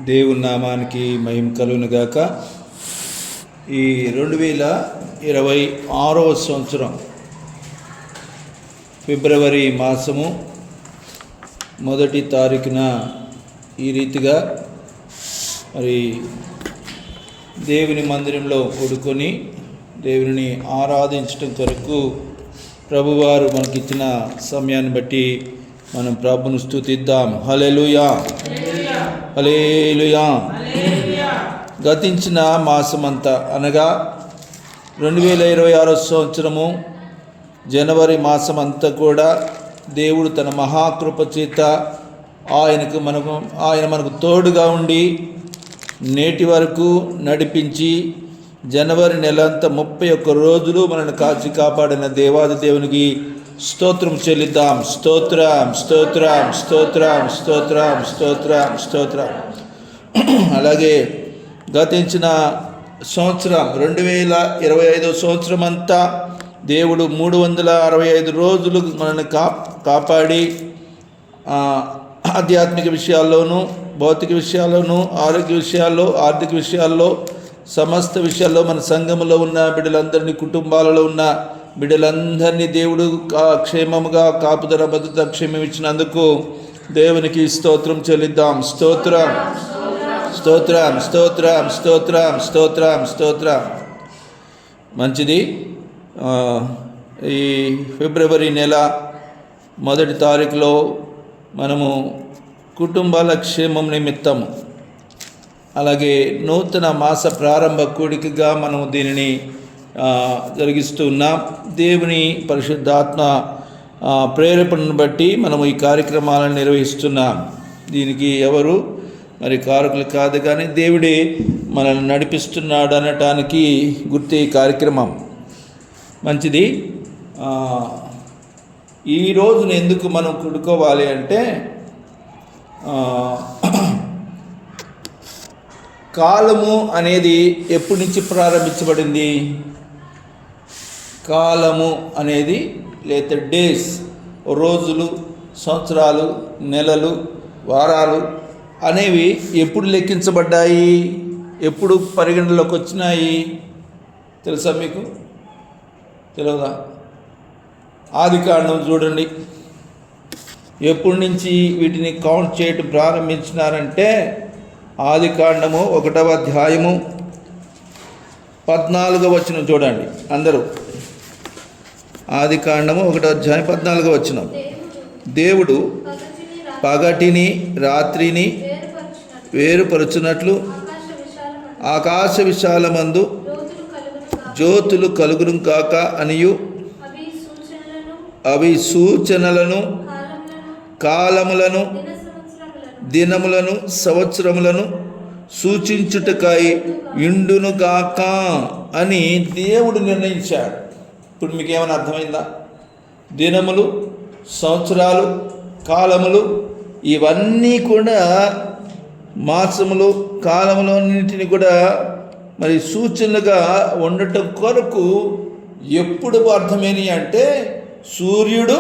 దేవుని నామానికి మహిమ కలుగునుగాక. ఈ 2026వ సంవత్సరం ఫిబ్రవరి మాసము 1వ తారీఖున ఈ రీతిగా మరి దేవుని మందిరంలో కూడుకొని దేవుని ఆరాధించటం కొరకు ప్రభువారు మనకిచ్చిన సమయాన్ని బట్టి మనం ప్రభువును స్తుతిద్దాం. హల్లెలూయా, హల్లెలూయా. గతించిన మాసమంతా అనగా 2026 సంవత్సరము జనవరి మాసమంతా కూడా దేవుడు తన మహాకృప చేత ఆయన మనకు తోడుగా ఉండి నేటి వరకు నడిపించి జనవరి నెలంతా 31 రోజులు మనల్ని కాచి కాపాడిన దేవాది దేవునికి స్తోత్రం చెల్లిద్దాం. స్తోత్రం, స్తోత్రం, స్తోత్రం, స్తోత్రం, స్తోత్రం, స్తోత్రం. అలాగే గతించిన సంవత్సరం 2025 సంవత్సరం అంతా దేవుడు 365 రోజులు మనల్ని కాపాడి ఆధ్యాత్మిక విషయాల్లోనూ, భౌతిక విషయాల్లోనూ, ఆరోగ్య విషయాల్లో, ఆర్థిక విషయాల్లో, సమస్త విషయాల్లో మన సంఘములో ఉన్న బిడ్డలందరినీ, కుటుంబాలలో ఉన్న బిడ్డలందరినీ దేవుడు క్షేమముగా కాపుదల భద్రత క్షేమం ఇచ్చినందుకు దేవునికి స్తోత్రం చెల్లిద్దాం. స్తోత్రం, స్తోత్రం, స్తోత్రం, స్తోత్రం, స్తోత్రం, స్తోత్రం. మంచిది. ఈ ఫిబ్రవరి నెల 1వ తారీఖులో మనము కుటుంబాల క్షేమం నిమిత్తము, అలాగే నూతన మాస ప్రారంభ కూడికగా మనము దీనిని జరిగిస్తూ ఉన్నాం. దేవుని పరిశుద్ధాత్మ ప్రేరేపణను బట్టి మనము ఈ కార్యక్రమాలను నిర్వహిస్తున్నాం. దీనికి ఎవరు మరి కారకులు కాదు, కానీ దేవుడే మనల్ని నడిపిస్తున్నాడు అనటానికి గుర్తు ఈ కార్యక్రమం. మంచిది. ఈ రోజున ఎందుకు మనం కూడుకోవాలి అంటే, కాలము అనేది ఎప్పటి నుంచి ప్రారంభించబడింది? కాలము అనేది లేదా డేస్, రోజులు, సంవత్సరాలు, నెలలు, వారాలు అనేవి ఎప్పుడు లెక్కించబడ్డాయి, ఎప్పుడు పరిగణలోకి వచ్చినాయి తెలుసా మీకు? తెలియదా? ఆదికాండం చూడండి, ఎప్పటి నుంచి వీటిని కౌంట్ చేయటం ప్రారంభించినారంటే ఆదికాండము 1వ అధ్యాయము 14వ వచనం చూడండి అందరూ. ఆదికాండము 1వ అధ్యాయం 14వ వచనం. దేవుడు పగటిని రాత్రిని వేరుపరచునట్లు ఆకాశ విశాలమందు జ్యోతులు కలుగును కాక అనియు అవి సూచనలను, కాలములను, దినములను, సంవత్సరములను సూచించుటకై ఇండును గాక అని దేవుడు నిర్ణయించాడు. ఇప్పుడు మీకు ఏమైనా అర్థమైందా? దినములు, సంవత్సరాలు, కాలములు ఇవన్నీ కూడా మాసములు, కాలములన్నింటినీ కూడా మరి సూచనలుగా ఉండటం కొరకు ఎప్పుడు అర్థమైనవి అంటే, సూర్యుడు,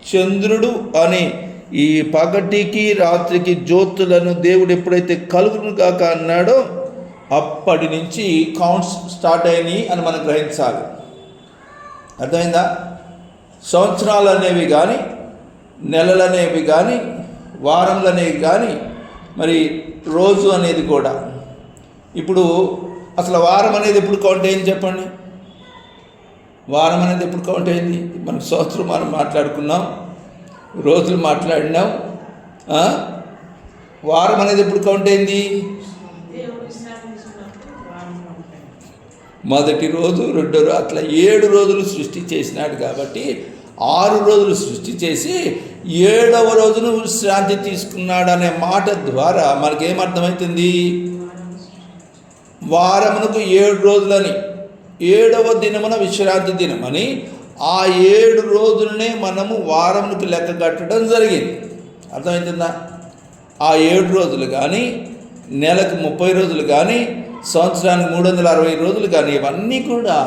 చంద్రుడు అని ఈ పగటికి రాత్రికి జ్యోతులను దేవుడు ఎప్పుడైతే కలుగును కాక అన్నాడో అప్పటి నుంచి కౌంట్స్ స్టార్ట్ అయినాయి అని మనం గ్రహించాలి. అర్థమైందా? సంవత్సరాలు అనేవి కానీ, నెలలు అనేవి కానీ, వారములు అనేవి కానీ, మరి రోజు అనేది కూడా. ఇప్పుడు అసలు వారం అనేది ఎప్పుడు కౌంట్ అయింది చెప్పండి? వారం అనేది ఎప్పుడు కౌంట్ అయింది? మనం సంవత్సరం మనం మాట్లాడుకున్నాం, రోజులు మాట్లాడినాం. వారం అనేది ఎప్పుడు కౌంట్ అయింది? మొదటి రోజు, రెండో రోజు, అట్లా 7 రోజులు సృష్టి చేసినాడు. కాబట్టి 6 రోజులు సృష్టి చేసి 7వ రోజును విశ్రాంతి తీసుకున్నాడు అనే మాట ద్వారా మనకేమర్థమవుతుంది? వారమునకు 7 రోజులని, 7వ దినమున విశ్రాంతి దినమని ఆ 7 రోజులనే మనము వారమునికి లెక్క కట్టడం జరిగింది. అర్థమవుతుందా? ఆ 7 రోజులు కానీ, నెలకు 30 రోజులు కానీ, సంవత్సరానికి 360 రోజులు కానీ, ఇవన్నీ కూడా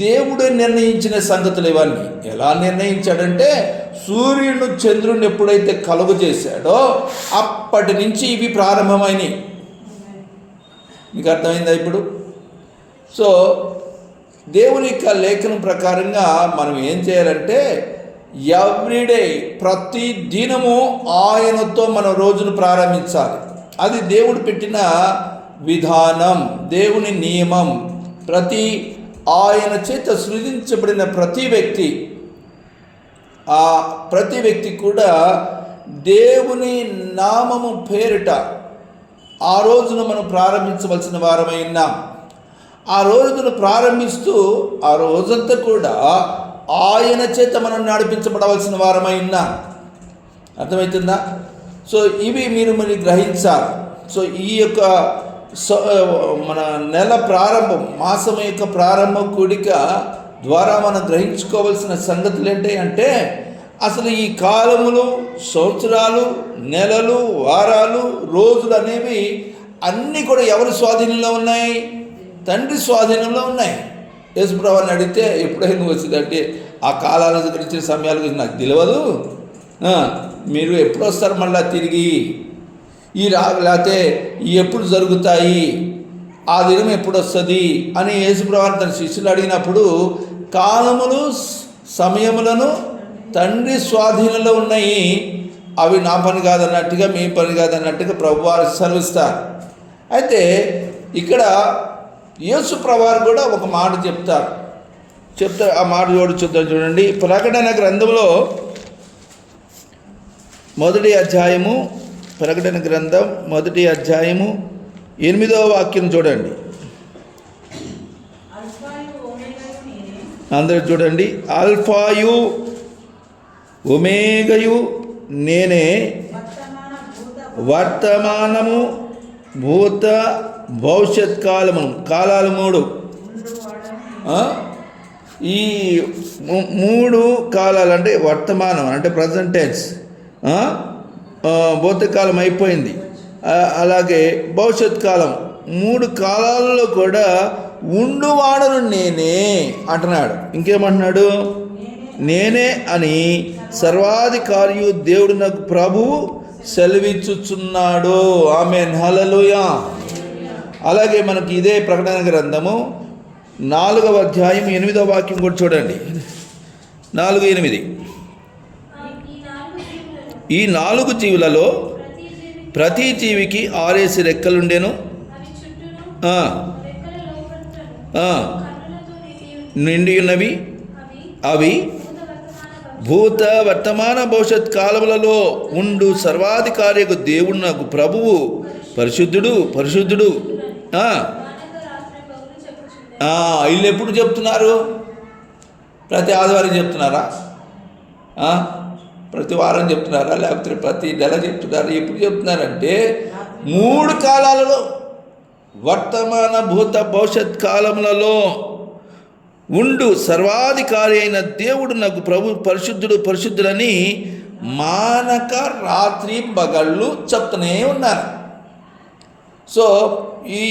దేవుడు నిర్ణయించిన సంగతులు ఇవన్నీ. ఎలా నిర్ణయించాడంటే సూర్యుడు చంద్రుడిని ఎప్పుడైతే కలుగు చేశాడో అప్పటి నుంచి ఇవి ప్రారంభమైనవి. మీకు అర్థమైందా ఇప్పుడు? సో దేవుని యొక్క లేఖనం ప్రకారంగా మనం ఏం చేయాలంటే ఎవ్రీడే, ప్రతి దినము ఆయనతో మనం రోజును ప్రారంభించాలి. అది దేవుడు పెట్టిన విధానం, దేవుని నియమం. ఆయన చేత సృజించబడిన ప్రతి వ్యక్తి కూడా దేవుని నామము పేరిట ఆ రోజున మనం ప్రారంభించవలసిన వారమై ఉన్నాం. ఆ రోజును ప్రారంభిస్తూ ఆ రోజంతా కూడా ఆయన చేత మనం నడిపించబడవలసిన వారమై ఉన్నాం. అర్థమవుతుందా? సో ఇవి మీరు గ్రహించాలి. సో ఈ యొక్క మన నెల ప్రారంభం, మాసం యొక్క ప్రారంభ కూడిక ద్వారా మనం గ్రహించుకోవాల్సిన సంగతులు ఏంటి అంటే అసలు ఈ కాలములు, సంవత్సరాలు, నెలలు, వారాలు, రోజులు అనేవి అన్నీ కూడా ఎవరి స్వాధీనంలో ఉన్నాయి? తండ్రి స్వాధీనంలో ఉన్నాయి. యేసుప్రభుని అడిగితే ఎప్పుడైనా వచ్చిందంటే ఆ కాలాల గురించి, సమయాల గురించి నాకు తెలియదు, మీరు ఎప్పుడు వస్తారు మళ్ళీ తిరిగి, లేకపోతే ఎప్పుడు జరుగుతాయి, ఆ దినం ఎప్పుడు వస్తుంది అని యేసుప్రభుని తన శిష్యులు అడిగినప్పుడు కాలములు, సమయములను తండ్రి స్వాధీనంలో ఉన్నాయి, అవి నా పని కాదన్నట్టుగా, మీ పని కాదన్నట్టుగా ప్రభువారు సెలవిస్తారు. అయితే ఇక్కడ యేసుప్రభువారు కూడా ఒక మాట చెప్తారు. ఆ మాట చూడండి. ప్రకటన గ్రంథంలో ప్రకటన గ్రంథం 1వ అధ్యాయము 8వ వాక్యం చూడండి. అందరూ చూడండి. ఆల్ఫాయు ఒమేగయు నేనే, వర్తమానము భూత భవిష్యత్ కాలాలు 3. ఈ 3 కాలాలు అంటే వర్తమానం అంటే ప్రజెంట్ టెన్స్, భూతకాలం అయిపోయింది, అలాగే భవిష్యత్ కాలం, 3 కాలాలలో కూడా ఉండువాడను నేనే అంటున్నాడు. ఇంకేమంటున్నాడు? నేనే అని సర్వాధికారియు దేవుడు నాకు ప్రభువు సెలవిచ్చుచున్నాడు. ఆమేన్, హల్లెలూయా. అలాగే మనకి ఇదే ప్రకటన గ్రంథము 4వ అధ్యాయం 8వ వాక్యం కూడా చూడండి. 4:8 ఈ 4 జీవులలో ప్రతి జీవికి 6 రెక్కలుండెను, నిండి ఉన్నవి. అవి భూత వర్తమాన భవిష్యత్ కాలములలో ఉండు సర్వాధికారియకు దేవుడు నాకు ప్రభువు పరిశుద్ధుడు పరిశుద్ధుడు. వీళ్ళు ఎప్పుడు చెప్తున్నారు? ప్రతి ఆదివారం చెప్తున్నారా? ప్రతి వారం చెప్తున్నారా? లేకపోతే ప్రతి నెల చెప్తున్నారా? ఎప్పుడు చెప్తున్నారంటే 3 కాలాలలో, వర్తమాన భూత భవిష్యత్ కాలములలో ఉండు సర్వాధికారి అయిన దేవుడు నాకు ప్రభు పరిశుద్ధుడు పరిశుద్ధుడని మానక రాత్రి పగళ్ళు చెప్తూనే ఉన్నారు. సో ఈ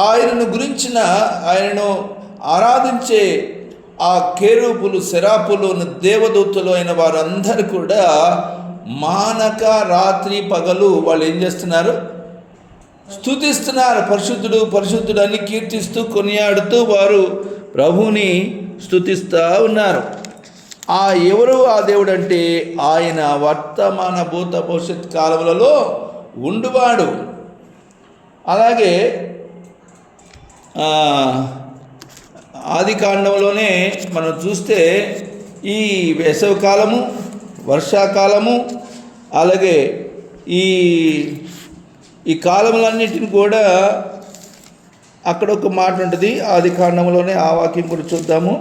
ఆయనను గురించిన, ఆయనను ఆరాధించే ఆ కేరూపులు, శరాపులు, దేవదూతలు అయిన వారందరూ కూడా మానక రాత్రి పగలు వాళ్ళు ఏం చేస్తున్నారు? స్తుతిస్తున్నారు. పరిశుద్ధుడు పరిశుద్ధుడు అని కీర్తిస్తూ కొనియాడుతూ వారు ప్రభువుని స్తుతిస్తూ ఉన్నారు. ఎవరు ఆ దేవుడు అంటే ఆయన వర్తమాన భూత భవిష్యత్ కాలములలో ఉండువాడు. అలాగే ఆది కాండంలోనే మనం చూస్తే ఈ వేసవికాలము, వర్షాకాలము, అలాగే ఈ కాలములన్నిటిని కూడా అక్కడ ఒక మాట ఉంటుంది. ఆది కాండంలోనే ఆ వాక్యం కూడా చూద్దాము.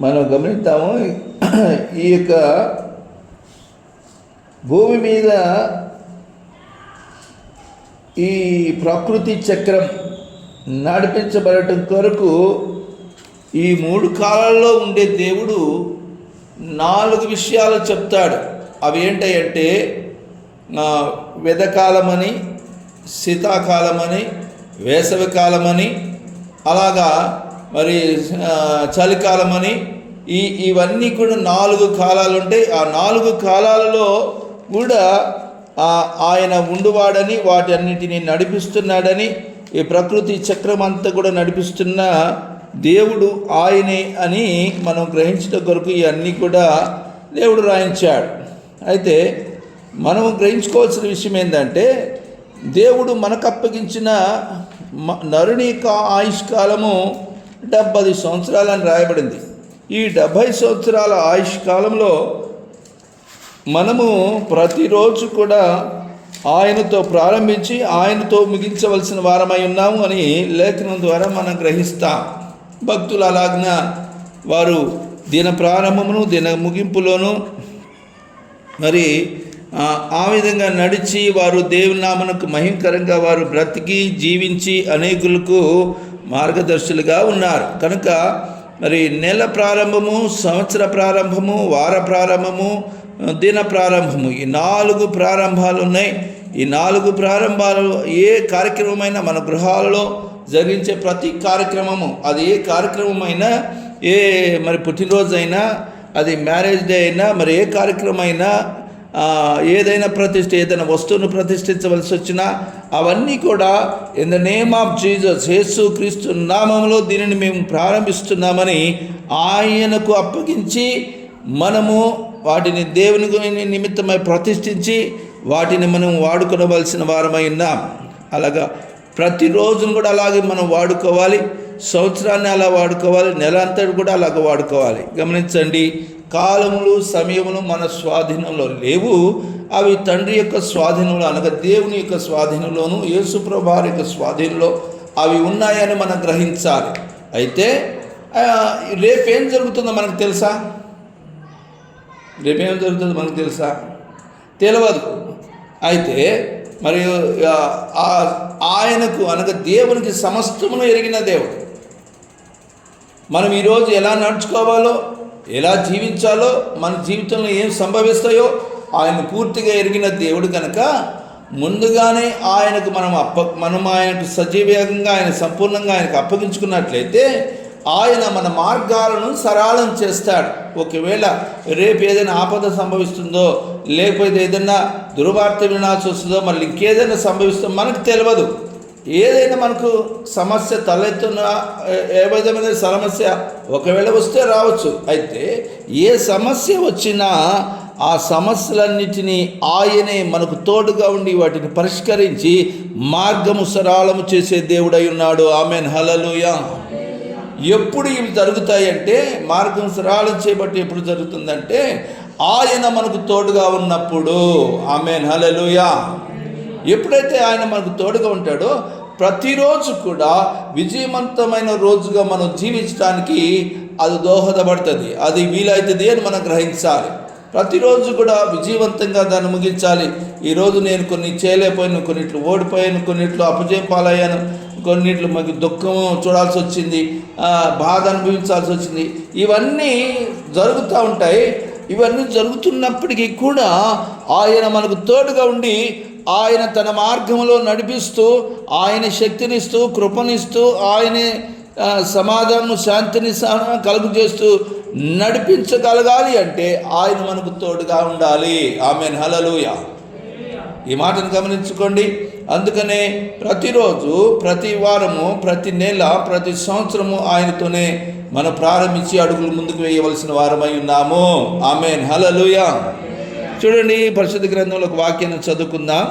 మనం గమనిస్తాము, ఈ యొక్క భూమి మీద ఈ ప్రకృతి చక్రం నడిపించబడటం కొరకు ఈ 3 కాలాల్లో ఉండే దేవుడు 4 విషయాలు చెప్తాడు. అవి ఏంటంటే వెదకాలమని, శీతాకాలమని, వేసవికాలమని, అలాగా మరి చలికాలమని, ఇవన్నీ కూడా 4 కాలాలు ఉంటాయి. ఆ 4 కాలాలలో కూడా ఆయన ఉండువాడని, వాటన్నిటిని నడిపిస్తున్నాడని, ఈ ప్రకృతి చక్రం అంతా కూడా నడిపిస్తున్న దేవుడు ఆయనే అని మనం గ్రహించడం కొరకు ఇవన్నీ కూడా దేవుడు రాయించాడు. అయితే మనం గ్రహించుకోవాల్సిన విషయం ఏంటంటే, దేవుడు మనకు అప్పగించిన నరుని యొక్క ఆయుష్కాలము 70 సంవత్సరాలని రాయబడింది. ఈ 70 సంవత్సరాల ఆయుష్కాలంలో మనము ప్రతిరోజు కూడా ఆయనతో ప్రారంభించి ఆయనతో ముగించవలసిన వారమై ఉన్నాము అని లేఖనం ద్వారా మనం గ్రహిస్తాం. భక్తులు అలాగిన వారు దిన ప్రారంభమును దిన ముగింపులోను మరి ఆ విధంగా నడిచి వారు దేవుని నామమునకు మహిమకరంగా వారు బ్రతికి జీవించి అనేకులకు మార్గదర్శులుగా ఉన్నారు. కనుక మరి నెల ప్రారంభము, సంవత్సర ప్రారంభము, వార ప్రారంభము, దిన ప్రారంభము, ఈ 4 ప్రారంభాలు ఉన్నాయి. ఈ 4 ప్రారంభాలు ఏ కార్యక్రమమైనా మన గృహాలలో జరిగించే ప్రతి కార్యక్రమము, అది ఏ కార్యక్రమమైనా, ఏ మరి పుట్టినరోజు అయినా, అది మ్యారేజ్ డే అయినా, మరి ఏ కార్యక్రమం అయినా, ఏదైనా ప్రతిష్ఠ, ఏదైనా వస్తువును ప్రతిష్ఠించవలసి వచ్చినా అవన్నీ కూడా in the name of Jesus, Yesu Kristu నామములో దీనిని మేము ప్రారంభిస్తున్నామని ఆయనకు అప్పగించి మనము వాటిని దేవుని నిమిత్తమై ప్రతిష్ఠించి వాటిని మనం వాడుకోవలసిన వారమై ఉన్నాం. అలాగా ప్రతిరోజును కూడా అలాగే మనం వాడుకోవాలి, సంవత్సరాన్ని అలా వాడుకోవాలి, నెల అంతటి కూడా అలాగ వాడుకోవాలి. గమనించండి, కాలములు సమయములు మన స్వాధీనంలో లేవు, అవి తండ్రి యొక్క స్వాధీనంలో అనగా దేవుని యొక్క స్వాధీనంలోను యేసుప్రభు వారి యొక్క స్వాధీనంలో అవి ఉన్నాయని మనం గ్రహించాలి. అయితే రేపేం జరుగుతుందో మనకు తెలుసా? రేపేం జరుగుతుందో మనకు తెలుసా? తెలియదు. అయితే మరి ఆయనకు అనగా దేవునికి సమస్తమును ఎరిగిన దేవుడు. మనం ఈరోజు ఎలా నడుచుకోవాలో, ఎలా జీవించాలో, మన జీవితంలో ఏం సంభవిస్తాయో ఆయన పూర్తిగా ఎరిగిన దేవుడు కనుక ముందుగానే ఆయనకు మనం ఆయనకు సజీవంగా ఆయన సంపూర్ణంగా ఆయనకు అప్పగించుకున్నట్లయితే ఆయన మన మార్గాలను సరళం చేస్తాడు. ఒకవేళ రేపు ఏదైనా ఆపద సంభవిస్తుందో, లేకపోతే ఏదైనా దుర్వార్త వినాల్సి వస్తుందో, మళ్ళీ ఇంకేదైనా సంభవిస్తుందో మనకు తెలియదు. ఏదైనా మనకు సమస్య తలెత్తున, ఏ విధమైన సమస్య ఒకవేళ వస్తే రావచ్చు. అయితే ఏ సమస్య వచ్చినా ఆ సమస్యలన్నిటినీ ఆయనే మనకు తోడుగా ఉండి వాటిని పరిష్కరించి మార్గము సరళము చేసే దేవుడై ఉన్నాడు. ఆమెన్, హల్లెలూయా. ఎప్పుడు ఇవి జరుగుతాయంటే, మార్గం సరళం చేయబట్టి ఎప్పుడు జరుగుతుందంటే ఆయన మనకు తోడుగా ఉన్నప్పుడు. ఆమెన్, హల్లెలూయా. ఎప్పుడైతే ఆయన మనకు తోడుగా ఉంటాడో ప్రతిరోజు కూడా విజయవంతమైన రోజుగా మనం జీవించడానికి అది దోహదపడుతుంది, అది వీలవుతుంది అని మనం గ్రహించాలి. ప్రతిరోజు కూడా విజయవంతంగా దాన్ని ముగించాలి. ఈరోజు నేను కొన్ని చేయలేకపోయాను, కొన్నిట్లు ఓడిపోయాను, కొన్నిట్లు అపజయం పాలయ్యాను, కొన్నిట్లు మాకు దుఃఖం చూడాల్సి వచ్చింది, బాధ అనుభవించాల్సి వచ్చింది. ఇవన్నీ జరుగుతూ ఉంటాయి. ఇవన్నీ జరుగుతున్నప్పటికీ కూడా ఆయన మనకు తోడుగా ఉండి ఆయన తన మార్గంలో నడిపిస్తూ, ఆయన శక్తినిస్తూ, కృపనిస్తూ, ఆయనే సమాధానం శాంతిని కలుగు చేస్తూ నడిపించగలగాలి అంటే ఆయన మనకు తోడుగా ఉండాలి. ఆమెన్, హల్లెలూయా. ఈ మాటను గమనించుకోండి. అందుకనే ప్రతిరోజు, ప్రతి వారము, ప్రతి నెల, ప్రతి సంవత్సరము ఆయనతోనే మనం ప్రారంభించి అడుగులు ముందుకు వేయవలసిన వారమై ఉన్నాము. ఆమెన్, హల్లెలూయా. చూడండి, పరిశుద్ధ గ్రంథంలో ఒక వాక్యాన్ని చదువుకుందాం.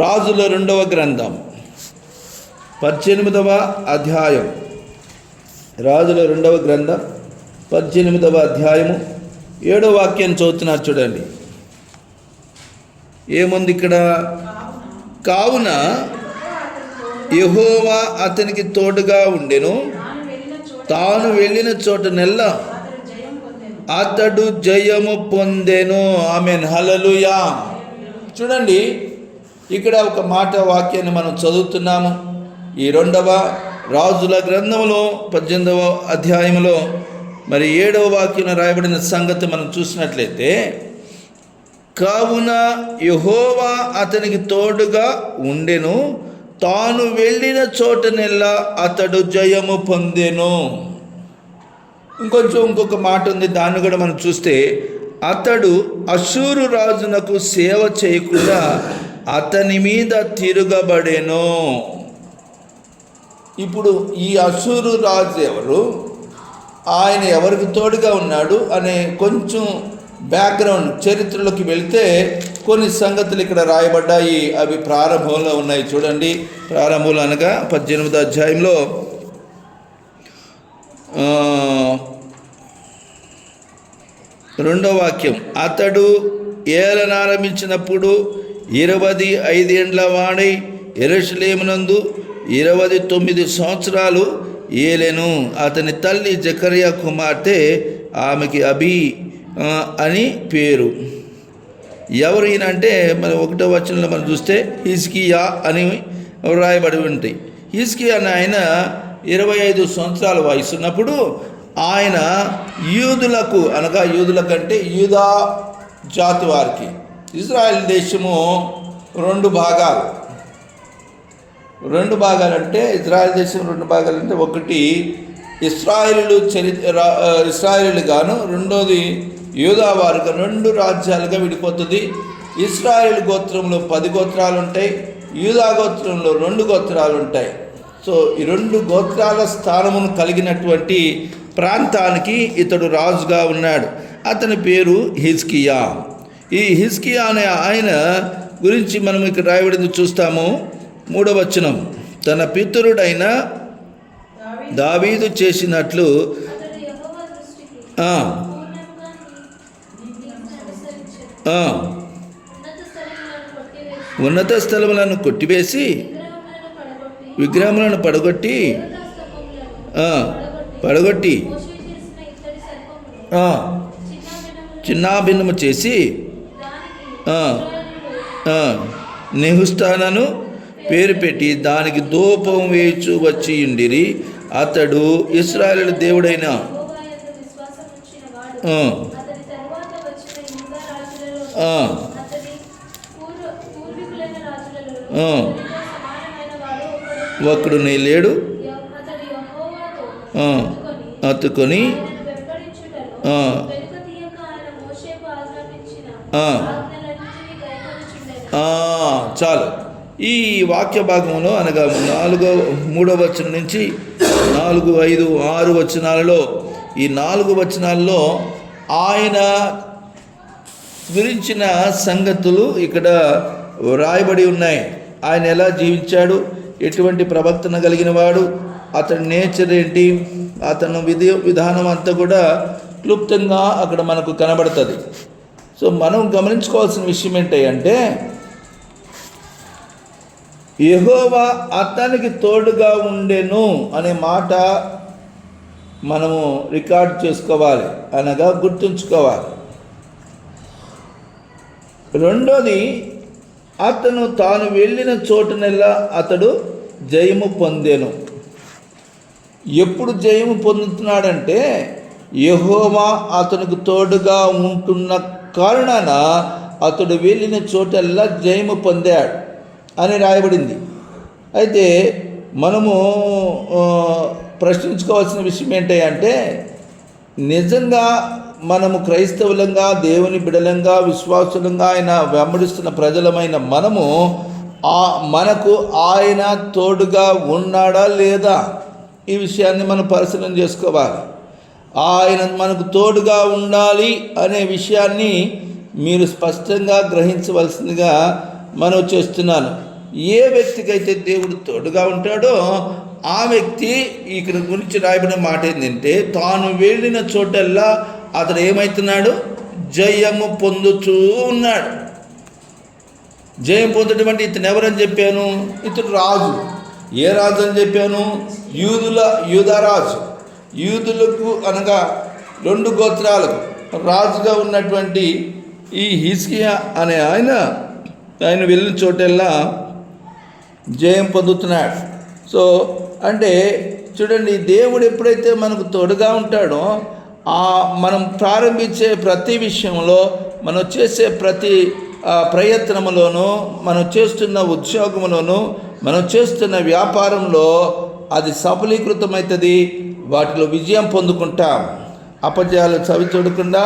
రాజుల 2వ గ్రంథం 18వ అధ్యాయం. రాజుల 2వ గ్రంథం 18వ అధ్యాయము 7వ వాక్యాన్ని చదువుతున్నారు. చూడండి ఏముంది ఇక్కడ. కావున యెహోవా అతనికి తోడుగా ఉండెను, తాను వెళ్ళిన చోటనెల్లా అతడు జయము పొందెను. ఆమెన్, హల్లెలూయా. చూడండి, ఇక్కడ ఒక మాట వాక్యాన్ని మనం చదువుతున్నాము. ఈ 2వ రాజుల గ్రంథంలో 18వ అధ్యాయంలో మరి 7వ వాక్యం రాయబడిన సంగతి మనం చూసినట్లయితే, కావున యెహోవా అతనికి తోడుగా ఉండెను, తాను వెళ్ళిన చోటనెల్లా అతడు జయము పొందెను. ఇంకొక మాట ఉంది, దాన్ని కూడా మనం చూస్తే, అతడు అష్షూరు రాజునకు సేవ చేయకుండా అతని మీద తిరగబడెను. ఇప్పుడు ఈ అష్షూరు రాజు ఎవరు, ఆయన ఎవరికి తోడుగా ఉన్నాడు అనే కొంచెం బ్యాక్గ్రౌండ్ చరిత్రలోకి వెళ్తే కొన్ని సంగతులు ఇక్కడ రాయబడ్డాయి. అవి ప్రారంభంలో ఉన్నాయి. చూడండి, ప్రారంభంలో అనగా 18వ అధ్యాయంలో 2వ వాక్యం, అతడు ఏలనారంభించినప్పుడు 25 ఏండ్ల వాడై యెరూషలేమునందు 29 సంవత్సరాలు ఏలెను. అతని తల్లి జకర్యా కుమార్తె, ఆమెకి అబి అని పేరు. ఎవరు ఈయన అంటే మన 1వ వచనంలో మనం చూస్తే హిజ్కియా అని రాయబడి ఉంటాయి. హిజ్కియా అనే ఆయన 25 సంవత్సరాల వయసు ఉన్నప్పుడు ఆయన యూదులకు అనగా యూదులకంటే యూదా జాతి వారికి, ఇజ్రాయెల్ దేశము 2 భాగాలు. 2 భాగాలంటే ఇజ్రాయెల్ దేశం 2 భాగాలంటే, ఒకటి ఇస్రాయేలు గాను, రెండోది యూదా వారికి 2 రాజ్యాలుగా విడిపోతుంది. ఇస్రాయేల్ గోత్రంలో 10 గోత్రాలు ఉంటాయి, యూదా గోత్రంలో 2 గోత్రాలు ఉంటాయి. సో ఈ 2 గోత్రాల స్థానమును కలిగినటువంటి ప్రాంతానికి ఇతడు రాజుగా ఉన్నాడు. అతని పేరు హిజ్కియా. ఈ హిజ్కియా అనే ఆయన గురించి మనం ఇక్కడ రాయబడింది చూస్తాము. 3వ వచనం, తన పితరుడైన దావీదు చేసినట్లు ఉన్నత స్థలములను కొట్టివేసి విగ్రహములను పడగొట్టి చిన్నాభిన్నము చేసి నెహుష్టానను పేరు పెట్టి దానికి ధూపం వేయచు వచ్చి ఉండిరి. అతడు ఇశ్రాయేలు దేవుడైన ఒకడు నీ లేడు అతుకొని చాలు. ఈ వాక్య భాగంలో అనగా 3వ వచనం నుంచి 4, 5, 6 వచనాలలో, ఈ 4 వచనాల్లో ఆయన గురించిన సంగతులు ఇక్కడ రాయబడి ఉన్నాయి. ఆయన ఎలా జీవించాడు, ఎటువంటి ప్రవర్తన కలిగిన వాడు, అతని నేచర్ ఏంటి, అతను విధానం అంతా కూడా క్లుప్తంగా అక్కడ మనకు కనబడుతుంది. సో మనం గమనించుకోవాల్సిన విషయం ఏంటంటే, యెహోవా అతనికి తోడుగా ఉండెను అనే మాట మనము రికార్డ్ చేసుకోవాలి, అనగా గుర్తుంచుకోవాలి. రెండోది, అతను తాను వెళ్ళిన చోటునెల్లా అతడు జయము పొందెను. ఎప్పుడు జయము పొందుతున్నాడంటే, యెహోవా అతనికి తోడుగా ఉంటున్న కారణాన అతడు వెళ్ళిన చోటల్లా జయము పొందాడు అని రాయబడింది. అయితే మనము ప్రశ్నించుకోవాల్సిన విషయం ఏంటంటే, నిజంగా మనము క్రైస్తవులంగా, దేవుని బిడలంగా, విశ్వాసులంగా ఆయన వెంబడిస్తున్న ప్రజలమైన మనకు ఆయన తోడుగా ఉన్నాడా లేదా, ఈ విషయాన్ని మనం పరిశీలన చేసుకోవాలి. ఆయన మనకు తోడుగా ఉండాలి అనే విషయాన్ని మీరు స్పష్టంగా గ్రహించవలసిందిగా మనం చేస్తున్నాను. ఏ వ్యక్తికైతే దేవుడు తోడుగా ఉంటాడో ఆ వ్యక్తి ఇక్కడ గురించి రాయబడిన మాట ఏంటంటే, తాను వెళ్ళిన చోటల్లా అతడు ఏమవుతున్నాడు, జయము పొందుతూ ఉన్నాడు. జయం పొందడం అంటే ఇతను ఎవరని చెప్పాను, ఇతడు రాజు. ఏ రాజు అని చెప్పాను, యూదారాజు. యూదులకు అనగా 2 గోత్రాలకు రాజుగా ఉన్నటువంటి ఈ హిజ్కియా అనే ఆయన ఆయన వెళ్ళిన చోటెల్లా జయం పొందుతున్నాడు. సో అంటే చూడండి, దేవుడు ఎప్పుడైతే మనకు తోడుగా ఉంటాడో మనం ప్రారంభించే ప్రతి విషయంలో, మనం చేసే ప్రతి ప్రయత్నంలోనూ, మనం చేస్తున్న ఉద్యోగంలోనూ, మనం చేస్తున్న వ్యాపారంలో అది సఫలీకృతమవుతుంది. వాటిలో విజయం పొందుకుంటాం. అపజయాలు చవి చూడకుండా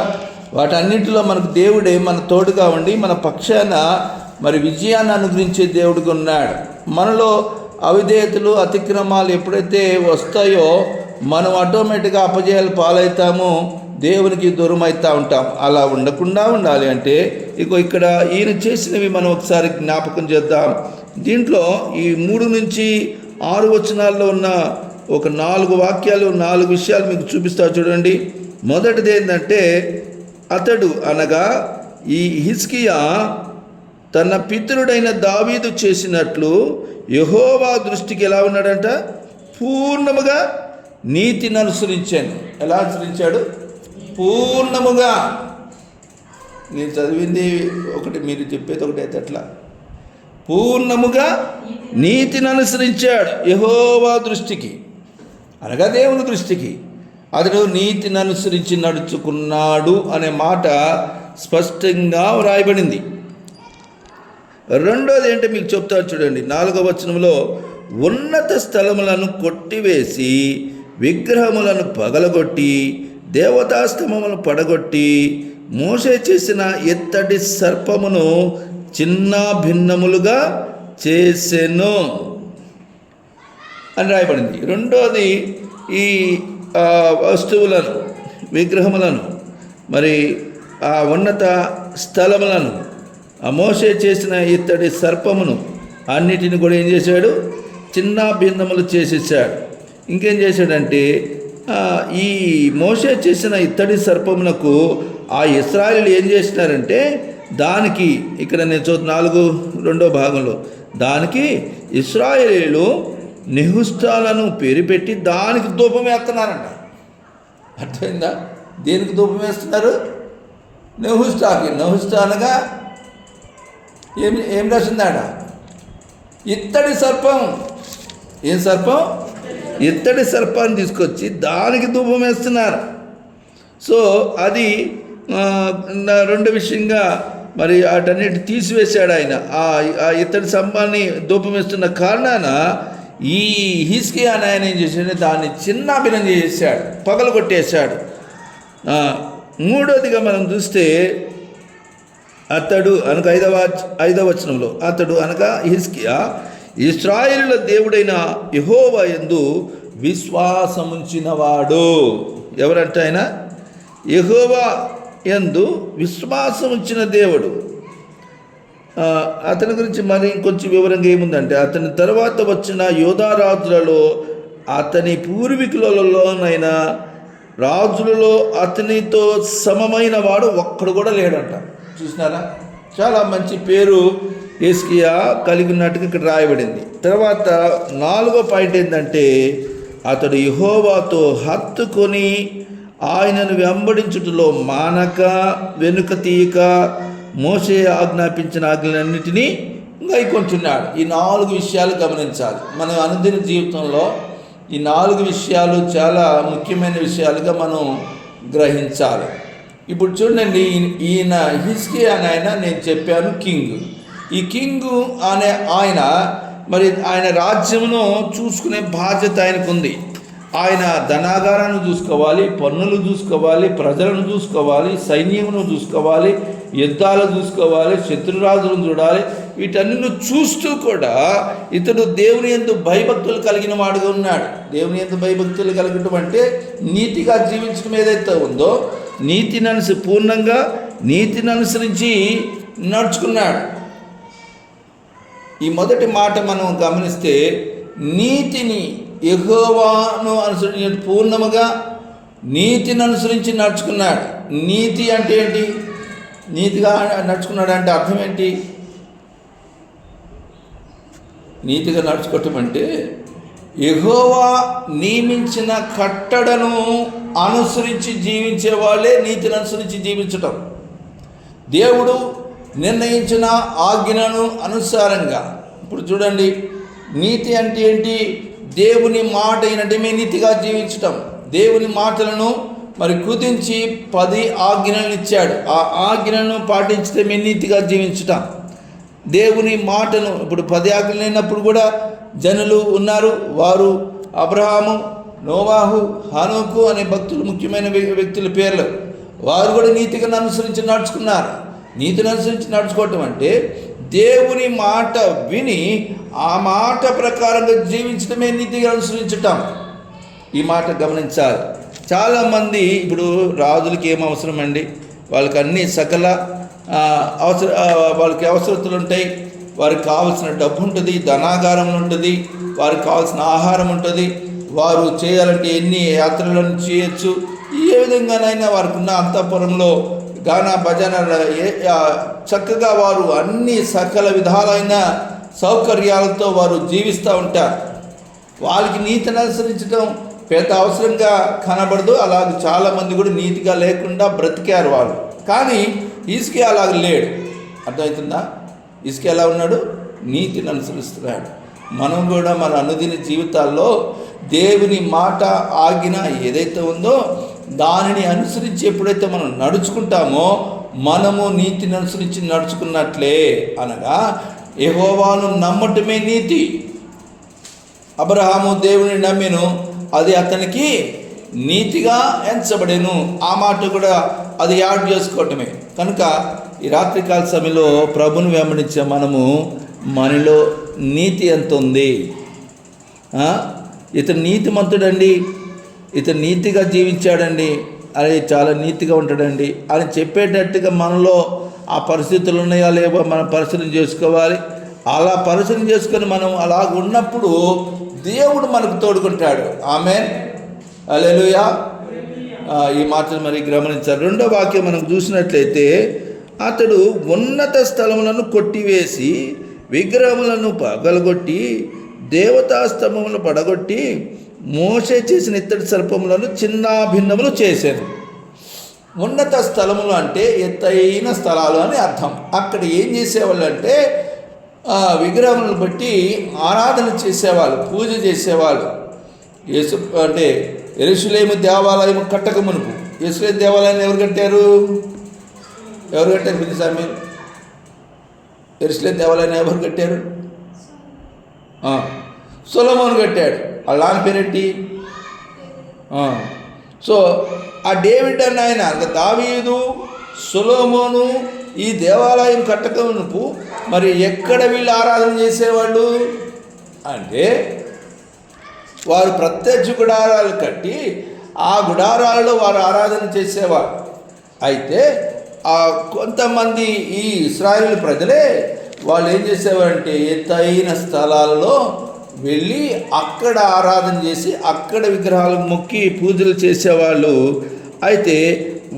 వాటన్నింటిలో మనకు దేవుడే మన తోడుగా ఉండి మన పక్షాన మరి విజయాన్ని అనుగ్రహించే దేవుడిగా ఉన్నాడు. మనలో అవిధేయతలు, అతిక్రమాలు ఎప్పుడైతే వస్తాయో మనం ఆటోమేటిక్గా అపజయాలు పాలవుతాము, దేవునికి దూరం అవుతూ ఉంటాం. అలా ఉండకుండా ఉండాలి అంటే ఇక్కడ ఈయన చేసినవి మనం ఒకసారి జ్ఞాపకం చేద్దాం. దీంట్లో ఈ 3 నుంచి 6 వచనాల్లో ఉన్న ఒక 4 వాక్యాలు, 4 విషయాలు మీకు చూపిస్తా చూడండి. మొదటిది ఏంటంటే, అతడు అనగా ఈ హిజ్కియా తన పితరుడైన దావీదు చేసినట్లు యెహోవా దృష్టికి ఎలా ఉన్నాడంట? పూర్ణముగా నీతిని అనుసరించాను. ఎలా అనుసరించాడు? పూర్ణముగా. నేను చదివింది ఒకటి, మీరు చెప్పేది ఒకటి అయితే అట్లా. పూర్ణముగా నీతిని అనుసరించాడు యెహోవా దృష్టికి, అనగా దేవుని దృష్టికి. అతడు నీతిని అనుసరించి నడుచుకున్నాడు అనే మాట స్పష్టంగా వ్రాయబడింది. రెండోది ఏంటో మీకు చెప్తాను చూడండి. 4వ వచనంలో, ఉన్నత స్థలములను కొట్టివేసి విగ్రహములను పగలగొట్టి దేవతాస్తమములను పడగొట్టి మోషే చేసిన ఎత్తటి సర్పమును చిన్న భిన్నములుగా చేసెను అని రాయబడింది. రెండోది, ఈ వస్తువులను, విగ్రహములను, మరి ఆ ఉన్నత స్థలములను, ఆ మోషే చేసిన ఇత్తడి సర్పమును అన్నిటిని కూడా ఏం చేశాడు? చిన్న భిన్నములు చేసేసాడు. ఇంకేం చేశాడంటే, ఈ మోషే చేసిన ఇత్తడి సర్పమునకు ఆ ఇశ్రాయేలు ఏం చేసినారంటే, దానికి ఇక్కడ నేను 4వ భాగంలో, దానికి ఇశ్రాయేలీలు నెహుష్టాలను పేరు పెట్టి దానికి ధూపం వేస్తున్నారంట. అర్థమైందా? దేనికి ధూపం వేస్తున్నారు? నెహుష్టాకి. నెహుష్టా అనగా ఏం రాసిందాడ? ఇత్తడి సర్పం. ఏం సర్పం? ఇత్తడి సర్పాన్ని తీసుకొచ్చి దానికి ధూపం వేస్తున్నారు. సో అది రెండో విషయంగా మరి వాటన్నిటి తీసివేశాడు ఆయన. ఆ ఇత్తడి సర్పాన్ని ధూపం వేస్తున్న కారణాన ఈ హిజ్కియా ఆయన ఏం చేశాడు? దాన్ని చిన్నాభిన్నం చేశాడు, పగలగొట్టేశాడు. మూడోదిగా మనం చూస్తే, అతడు అనగా 5వ వచనంలో, అతడు అనగా హిజ్కియా ఇశ్రాయేలుల దేవుడైన యెహోవా యందు విశ్వాసముంచినవాడు. ఎవరంటే ఆయన యెహోవా యందు విశ్వాసముంచిన దేవుడు. అతని గురించి మరి ఇంకొంచెం వివరంగా ఏముందంటే, అతని తర్వాత వచ్చిన యోధారాజులలో అతని పూర్వీకులలోనైనా రాజులలో అతనితో సమమైన వాడు ఒక్కడు కూడా లేడంట. చూసినారా? చాలా మంచి పేరు హిజ్కియా కలిగి ఉన్నట్టుగా ఇక్కడ రాయబడింది. తర్వాత 4వ పాయింట్ ఏంటంటే, అతడు యెహోవాతో హత్తుకొని ఆయనను వెంబడించుటలో మానక వెనుక తీయక మోషే ఆజ్ఞాపించిన ఆజ్ఞలన్నిటినీ గైకొంటున్నాడు. ఈ 4 విషయాలు గమనించాలి. మన అనుదిన జీవితంలో ఈ 4 విషయాలు చాలా ముఖ్యమైన విషయాలుగా మనం గ్రహించాలి. ఇప్పుడు చూడండి, ఈయన హిజ్కియా ఆయన నేను చెప్పాను కింగ్. ఈ కింగ్ అనే ఆయన మరి ఆయన రాజ్యమును చూసుకునే బాధ్యత ఆయనకుంది. ఆయన ధనాగారాన్ని చూసుకోవాలి, పన్నులు చూసుకోవాలి, ప్రజలను చూసుకోవాలి, సైన్యమును చూసుకోవాలి, యుద్ధాలు చూసుకోవాలి, శత్రురాజులను చూడాలి. వీటన్నిటిని చూస్తూ కూడా ఇతడు దేవుని యందు భయభక్తులు కలిగిన వాడుగా ఉన్నాడు. దేవుని యందు భయభక్తులు కలగటం అంటే నీతిగా జీవించడం ఏదైతే ఉందో, పూర్ణంగా నీతిని అనుసరించి నడుచుకున్నాడు. ఈ మొదటి మాట మనం గమనిస్తే, నీతిని యెహోవాను అనుసరించి పూర్ణముగా నీతిని అనుసరించి నడుచుకున్నాడు. నీతి అంటే ఏంటి? నీతిగా నడుచుకున్నాడు అంటే అర్థం ఏంటి? నీతిగా నడుచుకోవటం అంటే యెహోవా నియమించిన కట్టడను అనుసరించి జీవించే వాళ్ళే నీతిని అనుసరించి జీవించటం. దేవుడు నిర్ణయించిన ఆజ్ఞను అనుసారంగా. ఇప్పుడు చూడండి, నీతి అంటే ఏంటి? దేవుని మాట అయినట్టుమే నీతిగా జీవించటం. దేవుని మాటలను మరి కుదించి 10 ఆజ్ఞలను ఇచ్చాడు. ఆ ఆజ్ఞలను పాటించటమే నీతిగా జీవించటం. దేవుని మాటను ఇప్పుడు 10 ఆజ్ఞలు అయినప్పుడు కూడా జనులు ఉన్నారు. వారు అబ్రహాము, నోవాహు, హనోకు అనే భక్తులు, ముఖ్యమైన వ్యక్తుల పేర్లు. వారు కూడా నీతిగా అనుసరించి నడుచుకున్నారు. నీతిని అనుసరించి నడుచుకోవటం అంటే దేవుని మాట విని ఆ మాట ప్రకారంగా జీవించడమే నీతిగా అనుసరించటం. ఈ మాట గమనించాలి. చాలామంది ఇప్పుడు రాజులకి ఏం అవసరం అండి? వాళ్ళకి అన్ని సకల వాళ్ళకి అవసరతలు ఉంటాయి. వారికి కావాల్సిన డబ్బు ఉంటుంది, ధనాగారం ఉంటుంది, వారికి కావాల్సిన ఆహారం ఉంటుంది. వారు చేయాలంటే ఎన్ని యాత్రలను చేయొచ్చు. ఏ విధంగానైనా వారికి ఉన్న అంతఃపురంలో గానా భజన చక్కగా వారు అన్ని సకల విధాలైన సౌకర్యాలతో వారు జీవిస్తూ ఉంటారు. వాళ్ళకి నీతిని అనుసరించడం పెద్ద అవసరంగా కనబడదు. అలాగే చాలామంది కూడా నీతిగా లేకుండా బ్రతికారు వాళ్ళు. కానీ హిజ్కియా అలాగ లేడు. అర్థమవుతుందా? హిజ్కియా ఎలా ఉన్నాడు? నీతిని అనుసరిస్తున్నాడు. మనం కూడా మన అనుదిన జీవితాల్లో దేవుని మాట ఆజ్ఞ ఏదైతే ఉందో దానిని అనుసరించి ఎప్పుడైతే మనం నడుచుకుంటామో మనము నీతిని అనుసరించి నడుచుకున్నట్లే. అనగా యెహోవాను నమ్మటమే నీతి. అబ్రహాము దేవుని నమ్మెను, అది అతనికి నీతిగా ఎంచబడెను. ఆ మాట కూడా అది యాడ్ చేసుకోవటమే. కనుక ఈ రాత్రికాల సమయంలో ప్రభుని వెంబడించే మనము మనలో నీతి ఎంత ఉంది? ఇతను నీతిమంతుడండి, ఇతను నీతిగా జీవించాడండి, అది చాలా నీతిగా ఉంటాడండి అని చెప్పేటట్టుగా మనలో ఆ పరిస్థితులు ఉన్నాయా లేవో మనం పరిశీలన చేసుకోవాలి. అలా పరిశీలన చేసుకొని మనం అలాగ ఉన్నప్పుడు దేవుడు మనకు తోడుకుంటాడు. ఆమేన్, హల్లెలూయా. ఈ మాటలు మరి గమనించాలి. రెండో వాక్యం మనం చూసినట్లయితే, అతడు ఉన్నత స్థలములను కొట్టివేసి విగ్రహములను పగలగొట్టి దేవతాస్తంభములను పడగొట్టి మోషే చేసిన ఇత్తడి సర్పములను చిన్నాభిన్నములు చేశాను. ఉన్నత స్థలములు అంటే ఎత్తైన స్థలాలు అని అర్థం. అక్కడ ఏం చేసేవాళ్ళు అంటే విగ్రహములను బట్టి ఆరాధన చేసేవాళ్ళు, పూజ చేసేవాళ్ళు. యేసు అంటే యెరూషలేము దేవాలయం కట్టక మునుపు, యెరూషలేము దేవాలయాన్ని ఎవరు కట్టారు? పిలిచారు మీరు? యెరూషలేము దేవాలయాన్ని ఎవరు కట్టారు? సొలొమోను కట్టాడు. వాళ్ళ నాన్న పేరేంటి? సో ఆ డేవిడ్ అన్న ఆయన, దావీదు, సొలొమోను ఈ దేవాలయం కట్టక మునుపు మరి ఎక్కడ వీళ్ళు ఆరాధన చేసేవాళ్ళు అంటే వారు ప్రత్యక్ష గుడారాలు కట్టి ఆ గుడారాలలో వారు ఆరాధన చేసేవారు. అయితే కొంతమంది ఈ ఇశ్రాయేలు ప్రజలే వాళ్ళు ఏం చేసేవారంటే ఎత్తైన స్థలాలలో వెళ్ళి అక్కడ ఆరాధన చేసి అక్కడ విగ్రహాలకు మొక్కి పూజలు చేసేవాళ్ళు. అయితే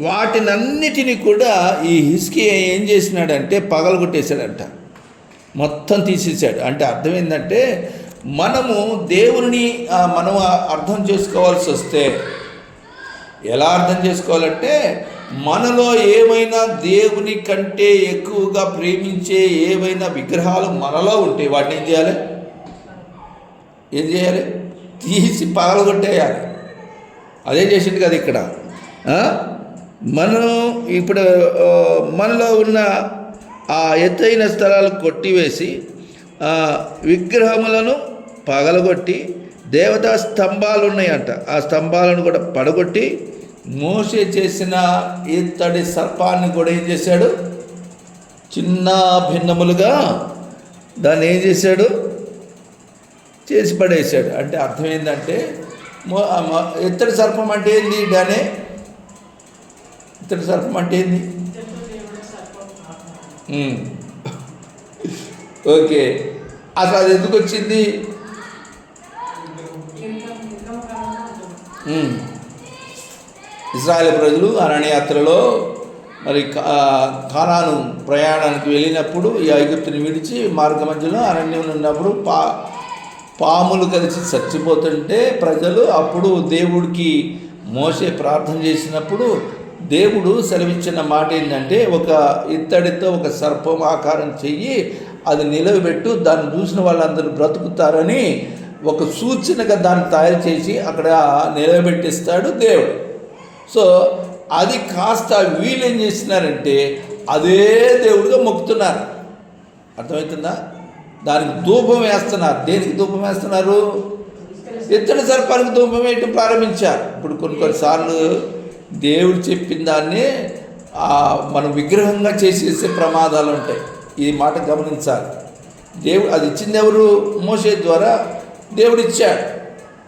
వాటినన్నిటినీ కూడా ఈ హిజ్కియా ఏం చేసినాడంటే పగలగొట్టేశాడంట, మొత్తం తీసేసాడు. అంటే అర్థం ఏంటంటే మనము దేవుని మనం అర్థం చేసుకోవాల్సి వస్తే ఎలా అర్థం చేసుకోవాలంటే మనలో ఏమైనా దేవుని కంటే ఎక్కువగా ప్రేమించే ఏవైనా విగ్రహాలు మనలో ఉంటే వాటిని ఏం చేయాలి? తీసి పగలగొట్టేయాలి. అదే చేసింది కదా ఇక్కడ. మనం ఇప్పుడు మనలో ఉన్న ఆ ఎత్తైన స్థలాలు కొట్టివేసి విగ్రహములను పగలగొట్టి దేవతా స్తంభాలు ఉన్నాయంట, ఆ స్తంభాలను కూడా పడగొట్టి మోషే చేసిన ఇత్తడి సర్పాన్ని కూడా ఏం చేశాడు? చిన్న భిన్నములుగా దాన్ని ఏం చేశాడు? చేసి పడేశాడు. అంటే అర్థం ఏంటంటే ఇత్తడి సర్పం అంటే ఏంది? దానే ఇత్తడి సర్పం అంటే ఏంది? ఓకే, అసలు అది ఎందుకు వచ్చింది? ఇశ్రాయేలు ప్రజలు అరణ్యయాత్రలో మరి కానాను ప్రయాణానికి వెళ్ళినప్పుడు ఈ ఐగుప్తుని విడిచి మార్గ మధ్యలో అరణ్యంలో ఉన్నప్పుడు పాములు కలిసి చచ్చిపోతుంటే ప్రజలు అప్పుడు దేవుడికి మోషే ప్రార్థన చేసినప్పుడు దేవుడు సెలవిచ్చిన మాట ఏంటంటే, ఒక ఇత్తడితో ఒక సర్పం ఆకారం చెయ్యి, అది నిలవబెట్టు, దాన్ని చూసిన వాళ్ళందరూ బ్రతుకుతారని ఒక సూచనగా దాన్ని తయారు చేసి అక్కడ నిలబెట్టిస్తాడు దేవుడు. సో అది కాస్త వీళ్ళు ఏం చేస్తున్నారంటే అదే దేవుడిగా మొక్కుతున్నారు. అర్థమవుతుందా? దానికి ధూపం వేస్తున్నారు. దేనికి ధూపం వేస్తున్నారు? ఇత్తడి సర్పానికి ధూపం వేయటం ప్రారంభించారు. ఇప్పుడు కొన్నిసార్లు దేవుడు చెప్పిన దాన్ని మనం విగ్రహంగా చేసేసే ప్రమాదాలు ఉంటాయి. ఈ మాట గమనించాలి. దేవుడు అది ఇచ్చింది ఎవరు? మోషే ద్వారా దేవుడు ఇచ్చాడు.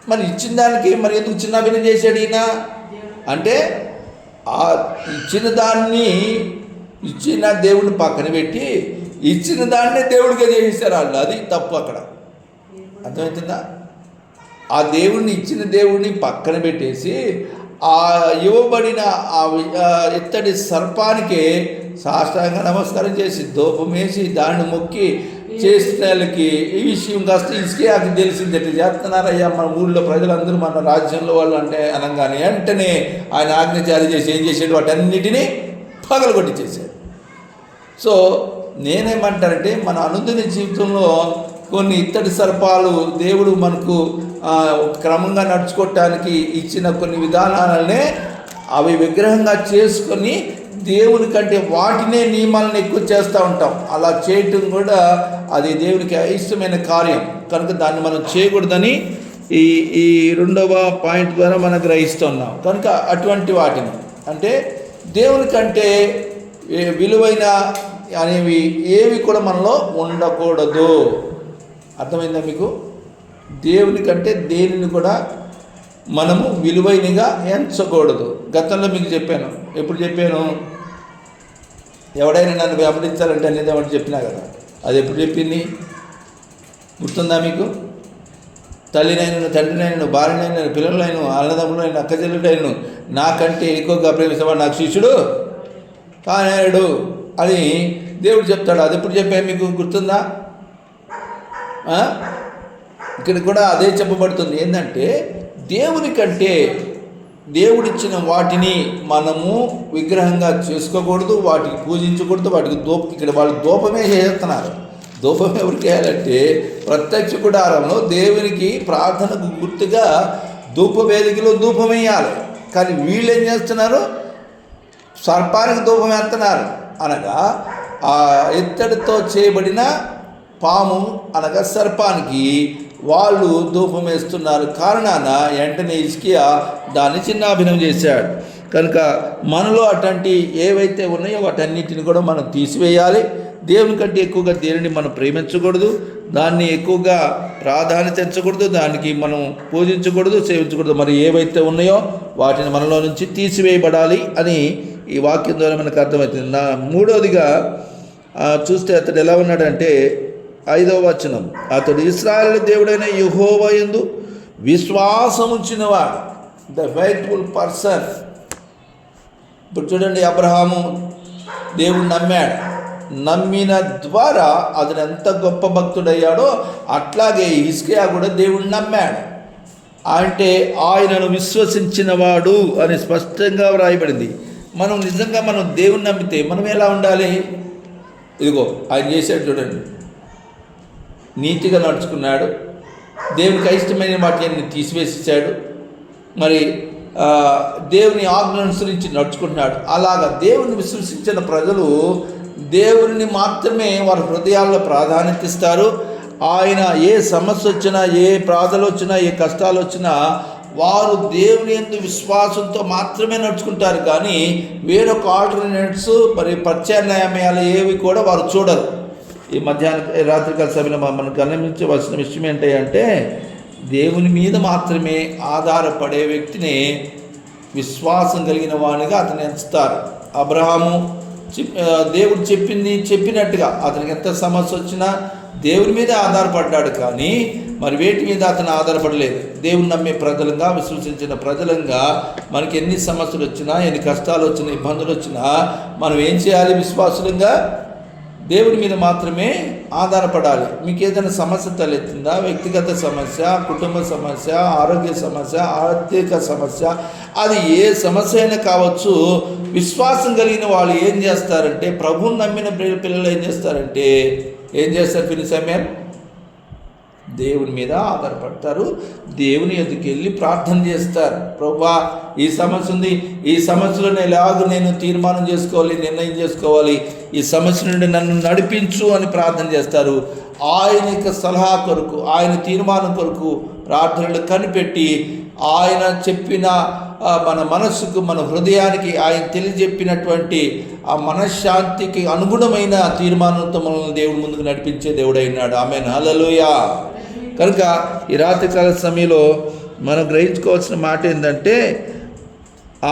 మరి ఇచ్చిన దానికి మరి ఎందుకు చిన్నాభిన్నం చేశాడు ఈయన అంటే, ఆ ఇచ్చిన దేవుడిని పక్కన పెట్టి ఇచ్చిన దాన్నే దేవుడిగా చేసేసారు వాళ్ళు. అది తప్పు అక్కడ. అర్థమవుతుందా? ఆ దేవుడిని ఇచ్చిన దేవుడిని పక్కన పెట్టేసి ఆ ఇవ్వబడిన ఆ ఇత్తడి సర్పానికే సాష్టాంగ నమస్కారం చేసి ధూపం వేసి దాన్ని మొక్కి చేసిన వాళ్ళకి ఈ విషయం కాస్త ఇసుకేకి తెలిసింది. ఎట్లా చేస్తున్నారయ్యా మన ఊళ్ళో ప్రజలందరూ, మన రాజ్యంలో వాళ్ళు అంటే అనగానే వెంటనే ఆయన ఆజ్ఞ జారీ చేసి ఏం చేసాడు? వాటన్నిటినీ పగలగొట్టించేశాడు. సో నేనేమంటానంటే, మన అనుదిన జీవితంలో కొన్ని ఇత్తడి సర్పాలు దేవుడు మనకు క్రమంగా నడుచుకోవటానికి ఇచ్చిన కొన్ని విధానాలనే అవి విగ్రహంగా చేసుకొని దేవుని కంటే వాటినే నియమాలను ఎక్కువ చేస్తూ ఉంటాం. అలా చేయటం కూడా అది దేవునికి ఇష్టమైన కార్యం కనుక దాన్ని మనం చేయకూడదని ఈ రెండవ పాయింట్ ద్వారా మనం గ్రహిస్తున్నాం. కనుక అటువంటి వాటిని అంటే దేవుని కంటే విలువైన అనేవి ఏవి కూడా మనలో ఉండకూడదు. అర్థమైందా మీకు? దేవుని కంటే దేనిని కూడా మనము విలువైనగా ఎంచకూడదు. గతంలో మీకు చెప్పాను. ఎప్పుడు చెప్పాను? ఎవడైనా నన్ను వెంబడించాలంటే అనేది ఎవరు చెప్పినా కదా. అది ఎప్పుడు చెప్పింది గుర్తుందా మీకు? తల్లినైనా, తండ్రినైనా, భార్యనైనా, పిల్లలైనా, అన్నదమ్ములైన, అక్కచెల్లెలైన నాకంటే ఎక్కువగా ప్రేమిస్తాడు నాకు శిష్యుడు కానేడు అని దేవుడు చెప్తాడు. అది ఎప్పుడు చెప్పాను మీకు గుర్తుందా? ఇక్కడ కూడా అదే చెప్పబడుతుంది. ఏంటంటే దేవుని కంటే దేవుడిచ్చిన వాటిని మనము విగ్రహంగా చేసుకోకూడదు, వాటికి పూజించకూడదు, వాటికి ఇక్కడ వాళ్ళు ధూపమే చేస్తున్నారు. ధూపం ఎవరికి వేయాలంటే ప్రత్యక్ష గుడారంలో దేవునికి ప్రార్థనకు గుర్తుగా ధూప వేదికలో ధూపం వేయాలి. కానీ వీళ్ళు ఏం చేస్తున్నారు? సర్పానికి ధూపం వేస్తున్నారు. అనగా ఆ ఇత్తడితో చేయబడిన పాము అనగా సర్పానికి వాళ్ళు ధూపం వేస్తున్నారు. కారణాన వెంటనే హిజ్కియా దాన్ని చిన్నాభిన్నం చేశాడు. కనుక మనలో అటువంటి ఏవైతే ఉన్నాయో వాటన్నిటిని కూడా మనం తీసివేయాలి. దేవుని కంటే ఎక్కువగా దేనిని మనం ప్రేమించకూడదు, దాన్ని ఎక్కువగా ప్రాధాన్యత ఇచ్చకూడదు, దానికి మనం పూజించకూడదు, సేవించకూడదు. మరి ఏవైతే ఉన్నాయో వాటిని మనలో నుంచి తీసివేయబడాలి అని ఈ వాక్యం ద్వారా మనకు అర్థమవుతుంది. మూడవదిగా చూస్తే అతడు ఎలా ఉన్నాడంటే 5వ వచనం, అతడు ఇశ్రాయేలు దేవుడైన యెహోవా యందు విశ్వాసం ఉంచినవాడు, ద ఫెయిత్ఫుల్ పర్సన్. ఇప్పుడు చూడండి, అబ్రహాము దేవుడు నమ్మాడు. నమ్మిన ద్వారా అతను ఎంత గొప్ప భక్తుడయ్యాడో అట్లాగే హిజ్కియా కూడా దేవుడు నమ్మాడు. అంటే ఆయనను విశ్వసించినవాడు అని స్పష్టంగా వ్రాయబడింది. మనం నిజంగా దేవుని నమ్మితే మనం ఎలా ఉండాలి? ఇదిగో ఆయన చేశాడు చూడండి. నీతిగా నడుచుకున్నాడు, దేవునికి ఇష్టమైన వాటిని తీసివేసేసాడు, మరి దేవుని ఆజ్ఞ అనుసరించి నడుచుకుంటున్నాడు. అలాగా దేవుని విశ్వసించిన ప్రజలు దేవుని మాత్రమే వారి హృదయాల్లో ప్రాధాన్యత ఇస్తారు. ఆయన ఏ సమస్య వచ్చినా, ఏ బాధలు వచ్చినా, ఏ కష్టాలు వచ్చినా వారు దేవుని యందు విశ్వాసంతో మాత్రమే నడుచుకుంటారు. కానీ వేరొక ఆల్టర్నేట్స్ మరి ప్రత్యామ్నాయాలు ఏవి కూడా వారు చూడరు. ఈ రాత్రికాల సభలో మనం గమనించవలసిన విషయం ఏంటంటే దేవుని మీద మాత్రమే ఆధారపడే వ్యక్తిని విశ్వాసం కలిగిన వానిగా అతను ఎంచుతారు. అబ్రహాము దేవుడు చెప్పినట్టుగా అతనికి ఎంత సమస్య వచ్చినా దేవుని మీద ఆధారపడ్డాడు. కానీ మరి వేటి మీద అతను ఆధారపడలేదు. దేవుని నమ్మే ప్రజలంగా, విశ్వసించిన ప్రజలంగా మనకి ఎన్ని సమస్యలు వచ్చినా, ఎన్ని కష్టాలు వచ్చినా, ఇబ్బందులు వచ్చినా మనం ఏం చేయాలి? విశ్వాసులంగా దేవుని మీద మాత్రమే ఆధారపడాలి. మీకు ఏదైనా సమస్య తలెత్తిందా, వ్యక్తిగత సమస్య, కుటుంబ సమస్య, ఆరోగ్య సమస్య, ఆర్థిక సమస్య, అది ఏ సమస్య అయినా కావచ్చు, విశ్వాసం కలిగిన వాళ్ళు ఏం చేస్తారంటే, ప్రభువుని నమ్మిన పిల్లలు ఏం చేస్తారు కొన్ని సమయాలు దేవుని మీద ఆధారపడతారు. దేవుని ఎదుటికి వెళ్ళి ప్రార్థన చేస్తారు. ప్రభువా, ఈ సమస్య ఉంది, ఈ సమస్యలో నేను తీర్మానం చేసుకోవాలి, నిర్ణయం చేసుకోవాలి, ఈ సమస్య నుండి నన్ను నడిపించు అని ప్రార్థన చేస్తారు. ఆయన యొక్క సలహా కొరకు, ఆయన తీర్మానం కొరకు ప్రార్థనలు కనిపెట్టి, ఆయన చెప్పిన మన మనస్సుకు, మన హృదయానికి ఆయన తెలియజెప్పినటువంటి ఆ మనశ్శాంతికి అనుగుణమైన తీర్మానంతో మనల్ని దేవుడి ముందుకు నడిపించే దేవుడైనాడు. ఆమేన్, హల్లెలూయా. కనుక ఈ రాత్రికాల సమయంలో మనం గ్రహించుకోవాల్సిన మాట ఏంటంటే,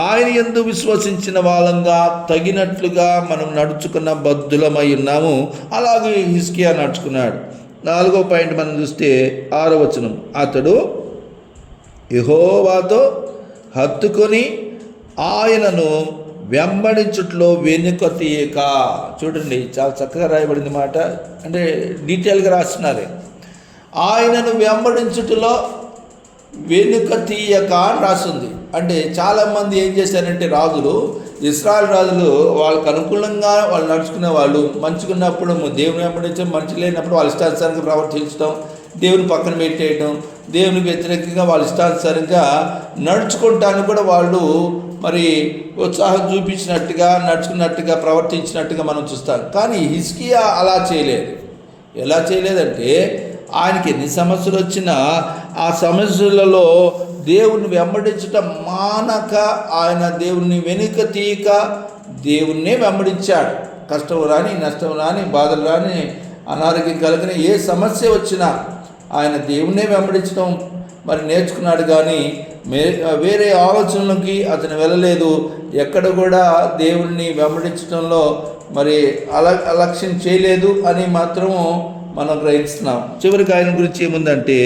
ఆయన యందు విశ్వసించిన వాళ్ళంగా తగినట్లుగా మనం నడుచుకున్న బద్ధులమై ఉన్నాము. అలాగే హిజ్కియా నడుచుకున్నాడు. 4వ పాయింట్ మనం చూస్తే 6వ వచనం, అతడు యెహోవాతో హత్తుకొని ఆయనను వెంబడించుట్లో వెనుక తీయక. చూడండి, చాలా చక్కగా రాయబడింది మాట, అంటే డీటెయిల్గా రాస్తున్నారు. ఆయనను వెంబడించుటలో వెనుక తీయక అని రాస్తుంది. అంటే చాలామంది ఏం చేశారంటే, రాజులు, ఇశ్రాయేలు రాజులు వాళ్ళకు అనుకూలంగా వాళ్ళు నడుచుకునే వాళ్ళు, మంచుకున్నప్పుడు దేవుని వెంబడించడం, మంచి లేనప్పుడు వాళ్ళ ఇష్టానుసారంగా ప్రవర్తించడం, దేవుని పక్కన పెట్టేయడం, దేవునికి వ్యతిరేకంగా వాళ్ళ ఇష్టానుసారంగా నడుచుకుంటానికి కూడా వాళ్ళు మరి ఉత్సాహం చూపించినట్టుగా, నడుచుకున్నట్టుగా, ప్రవర్తించినట్టుగా మనం చూస్తాం. కానీ హిజ్కియా అలా చేయలేదు. ఎలా చేయలేదంటే, ఆయనకి ఎన్ని సమస్యలు వచ్చినా ఆ సమస్యలలో దేవుణ్ణి వెంబడించటం మానక, ఆయన దేవుణ్ణి వెనుక తీయక దేవుణ్ణే వెంబడించాడు. కష్టం రాని, నష్టం రాని, బాధలు రాని, అనారోగ్యం కలిగిన ఏ సమస్య వచ్చినా ఆయన దేవుణ్ణే వెంబడించడం మరి నేర్చుకున్నాడు. కానీ వేరే ఆలోచనలకి అతను వెళ్ళలేదు. ఎక్కడ కూడా దేవుణ్ణి వెంబడించడంలో మరి అలక్ష్యం చేయలేదు అని మాత్రము మనం గ్రహిస్తున్నాం. చివరికి ఆయన గురించి ఏముందంటే,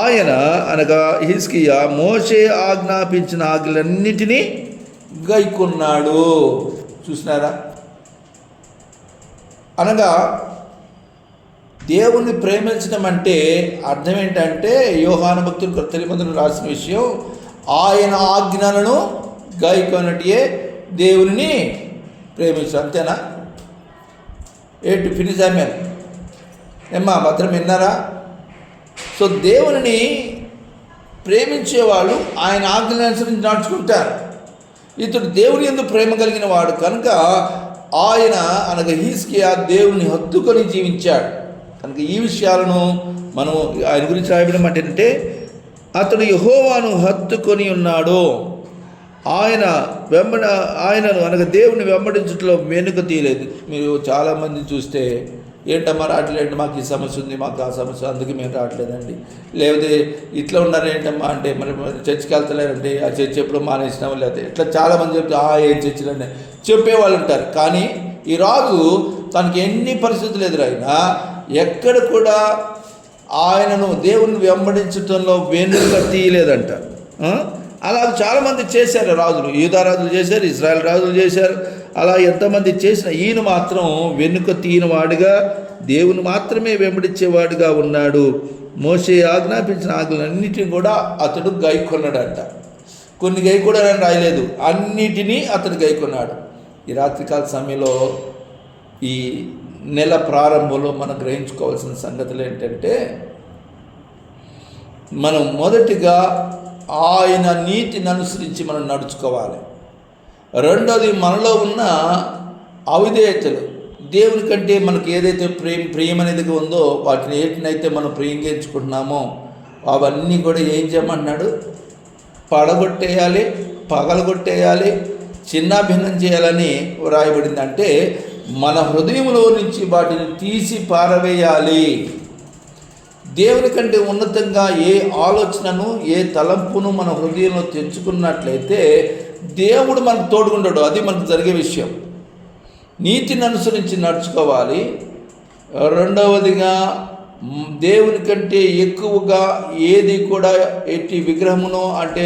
ఆయన అనగా హిజ్కియా మోషే ఆజ్ఞాపించిన ఆజ్ఞలన్నిటినీ గైకొన్నాడు. చూసినారా? అనగా దేవుణ్ణి ప్రేమించడం అంటే అర్థం ఏంటంటే, యోహాను భక్తులు కొత్త నిబంధనలు రాసిన విషయం, ఆయన ఆజ్ఞలను గైకొన్నటియే దేవుని ప్రేమించడం. అంతేనా? Finish amen. ఏమ్మా భద్రం విన్నారా? సో దేవుని ప్రేమించేవాళ్ళు ఆయన ఆజ్ఞలను అనుసరించి నడుచుకుంటారు. ఇతడు దేవుని యందు ప్రేమ కలిగిన వాడు కనుక ఆయన అనగా హిజ్కియా దేవుని హత్తుకొని జీవించాడు. కనుక ఈ విషయాలను మనం ఆయన గురించి రాయడం అంటే, అతడు యెహోవాను హత్తుకొని ఉన్నాడు. ఆయనను అనగా దేవుని వెంబడించట్లో వెనుక తీయలేదు. మీరు చాలామంది చూస్తే, ఏంటమ్మా రావట్లేదు, మాకు ఈ సమస్య ఉంది, మాకు ఆ సమస్య, అందుకే మేము రావట్లేదండి, లేకపోతే ఇట్లా ఉన్నారు ఏంటమ్మా అంటే, మరి చర్చికి వెళ్తలేరండి, ఆ చర్చ్ ఎప్పుడు మానేసినాము, లేకపోతే ఇట్లా చాలామంది చెప్తే ఏం చర్చిలండి చెప్పేవాళ్ళు ఉంటారు. కానీ ఈ రాజు తనకి ఎన్ని పరిస్థితులు ఎదురైనా ఎక్కడ కూడా ఆయనను దేవుని వెంబడించడంలో వెనుక తీయలేదంట. అలా చాలామంది చేశారు రాజులు, యూదా రాజులు చేశారు, ఇశ్రాయేల్ రాజులు చేశారు. అలా ఎంతమంది చేసిన ఈయన మాత్రం వెనుక తీయనివాడుగా, దేవుని మాత్రమే వెంబడించేవాడుగా ఉన్నాడు. మోషే ఆజ్ఞాపించిన ఆజ్ఞలన్నిటిని కూడా అతడు గైకొన్నాడంట. కొన్ని గైకొన్నాడని రాయలేదు, అన్నిటినీ అతడు గైకొన్నాడు. ఈ రాత్రికాల సమయంలో, ఈ నెల ప్రారంభంలో మనం గ్రహించుకోవాల్సిన సంగతులు ఏంటంటే, మనం మొదటిగా ఆయన నీతిని అనుసరించి మనం నడుచుకోవాలి. రెండోది, మనలో ఉన్న అవిధేయతలు, దేవుని కంటే మనకు ఏదైతే ప్రియం అనేది ఉందో వాటిని ఏటినైతే మనం ప్రియంగించుకుంటున్నామో అవన్నీ కూడా ఏం చేయమంటున్నాడు? పడగొట్టేయాలి, పగలగొట్టేయాలి, చిన్నాభిన్నం చేయాలని వ్రాయబడింది. అంటే మన హృదయంలో నుంచి వాటిని తీసి పారవేయాలి. దేవుని కంటే ఉన్నతంగా ఏ ఆలోచనను, ఏ తలంపును మన హృదయంలో తెచ్చుకున్నట్లయితే దేవుడు మనకు తోడుకుంటాడు. అది మనకు జరిగే విషయం. నీతిని అనుసరించి నడుచుకోవాలి. రెండవదిగా, దేవుని కంటే ఎక్కువగా ఏది కూడా ఎట్టి విగ్రహమును, అంటే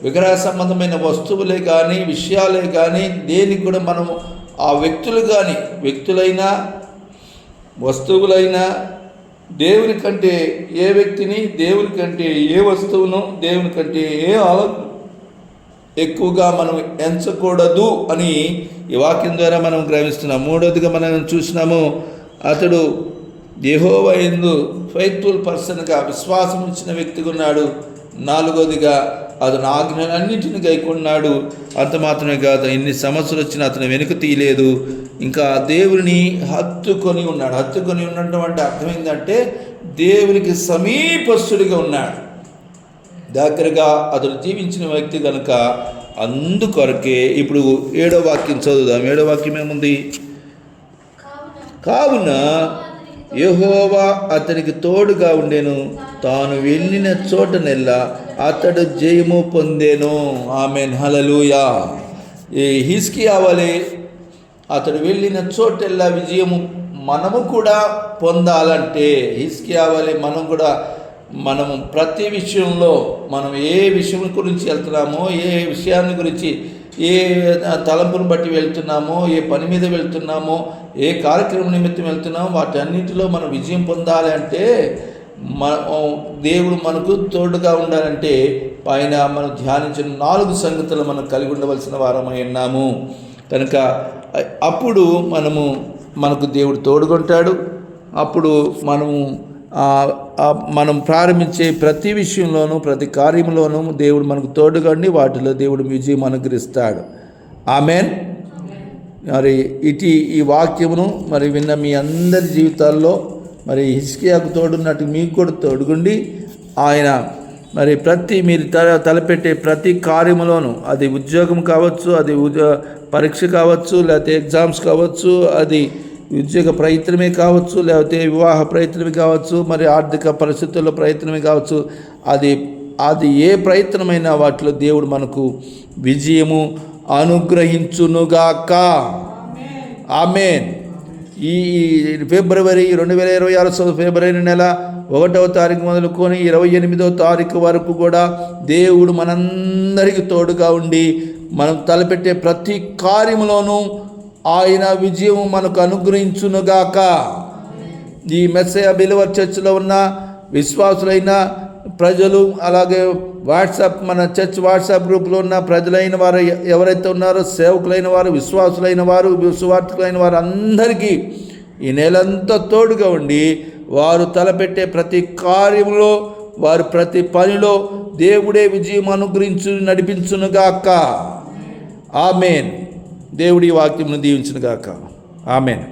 విగ్రహ సంబంధమైన వస్తువులే కానీ, విషయాలే కానీ దేనికి కూడా మనం ఆ వ్యక్తులైనా వస్తువులైనా దేవుని కంటే ఏ వ్యక్తిని, దేవుని కంటే ఏ వస్తువును, దేవుని కంటే ఏ ఆలోచన ఎక్కువగా మనం ఎంచకూడదు అని ఈ వాక్యం ద్వారా మనం గ్రహిస్తున్నాం. మూడవదిగా మనం చూసినాము, అతడు యెహోవా యందు ఫెయిత్ఫుల్ పర్సన్గా విశ్వాసం ఉంచిన వ్యక్తిగా ఉన్నాడు. నాలుగవదిగా అతను ఆజ్ఞలన్నింటిని గైకొన్నాడు. అంత మాత్రమే కాదు, ఎన్ని సమస్యలు వచ్చినా అతను వెనుక తీయలేదు. ఇంకా దేవుని హత్తుకొని ఉన్నాడు. హత్తుకొని ఉండటం అంటే అర్థం ఏంటంటే దేవునికి సమీపస్తుడిగా ఉన్నాడు, దగ్గరగా అతడు జీవించిన వ్యక్తి కనుక. అందుకొరకే ఇప్పుడు 7వ వాక్యం చదువుదాం. 7వ వాక్యం ఏముంది? కావున యెహోవా అతనికి తోడుగా ఉండెను, తాను వెళ్ళిన చోటనెల్లా అతడు జయము పొందెను. ఆమేన్, హల్లెలూయా. ఈ హిజ్కియా వలె అతడు వెళ్ళిన చోటెల్లా విజయము మనము కూడా పొందాలంటే, హిజ్కియా వలె మనము ప్రతి విషయంలో మనం ఏ విషయం గురించి వెళ్తున్నామో, ఏ విషయాన్ని గురించి, ఏ తలంపును బట్టి వెళ్తున్నామో, ఏ పని మీద వెళ్తున్నామో, ఏ కార్యక్రమం నిమిత్తం వెళ్తున్నామో, వాటి అన్నింటిలో మనం విజయం పొందాలి అంటే దేవుడు మనకు తోడుగా ఉండాలంటే పైన మనం ధ్యానించిన 4 సంగతులు మనం కలిగి ఉండవలసిన వారమై ఉన్నాము. కనుక అప్పుడు మనకు దేవుడు తోడుకుంటాడు. అప్పుడు మనం ప్రారంభించే ప్రతి విషయంలోనూ, ప్రతి కార్యంలోనూ దేవుడు మనకు తోడుగా ఉండి వాటిలో దేవుడు విజయం అనుగ్రహిస్తాడు. ఆమేన్. మరి ఈ వాక్యమును మరి విన్న మీ అందరి జీవితాల్లో మరి హిజ్కియాకు తోడున్నట్టు మీకు కూడా తోడుగుండి, ఆయన మరి మీరు తలపెట్టే ప్రతి కార్యములోనూ, అది ఉద్యోగం కావచ్చు, అది పరీక్ష కావచ్చు, లేకపోతే ఎగ్జామ్స్ కావచ్చు, అది ఉద్యోగ ప్రయత్నమే కావచ్చు, లేకపోతే వివాహ ప్రయత్నమే కావచ్చు, మరి ఆర్థిక పరిస్థితుల్లో ప్రయత్నమే కావచ్చు, అది ఏ ప్రయత్నమైనా వాటిలో దేవుడు మనకు విజయము అనుగ్రహించునుగాక. ఆమేన్. ఈ ఫిబ్రవరి 2026 ఫిబ్రవరి నెల 1వ తారీఖు మొదలుకొని 28వ తారీఖు వరకు కూడా దేవుడు మనందరికీ తోడుగా ఉండి మనం తలపెట్టే ప్రతి కార్యములోనూ ఆయన విజయం మనకు అనుగ్రహించునుగాక. ఈ మెస్సయ బిలీవర్ చర్చ్లో ఉన్న విశ్వాసులైన ప్రజలు, అలాగే మన చర్చ్ వాట్సాప్ గ్రూప్లో ఉన్న ప్రజలైన వారు ఎవరైతే ఉన్నారో, సేవకులైన వారు, విశ్వాసులైన వారు, సువార్థకులైన వారు అందరికీ ఈ నెలంతా తోడుగా ఉండి వారు తలపెట్టే ప్రతి కార్యంలో, వారు ప్రతి పనిలో దేవుడే విజయం నడిపించునుగాక. ఆమేన్. దేవుడి వాక్యమును దీవించునుగాక. ఆమేన్.